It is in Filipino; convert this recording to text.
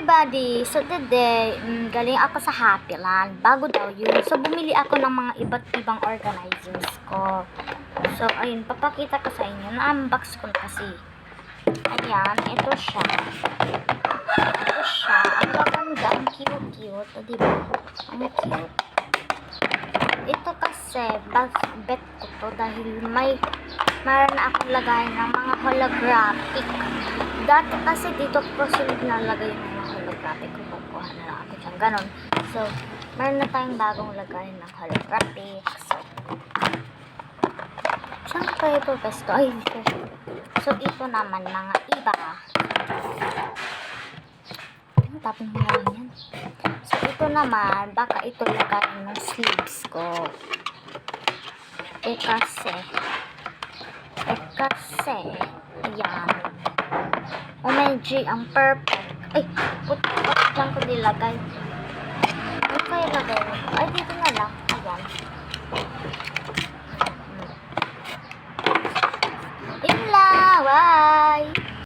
everybody! So today, galing ako sa Happyland. Bago daw yun. So bumili ako ng mga iba't ibang organizers ko. So ayun, papakita ko sa inyo. Na-unbox ko na kasi. Ayan, ito siya. Ito siya. Ang gaganda, ang cute-cute. O diba? Ang cute. Ito kasi, bet ko to dahil mayroon na akong lagay ng mga holographic. Dati kasi dito ko sunod na lagay ng mga holographic. Kukuha na lang ako dyan. Ganon. So, mayroon na tayong bagong lagay ng holographic. So, saan ko kayo po pesto? Ay, dito. So, ito naman mga iba. Tapos mo lang yan. So, ito naman, baka ito lagay ng sleeves ko. Kasi, ayan. OMG, ang perfect. Ay, puto, dyan ko nilagay. Ano kaya lagay mo? Ay, dito na lang.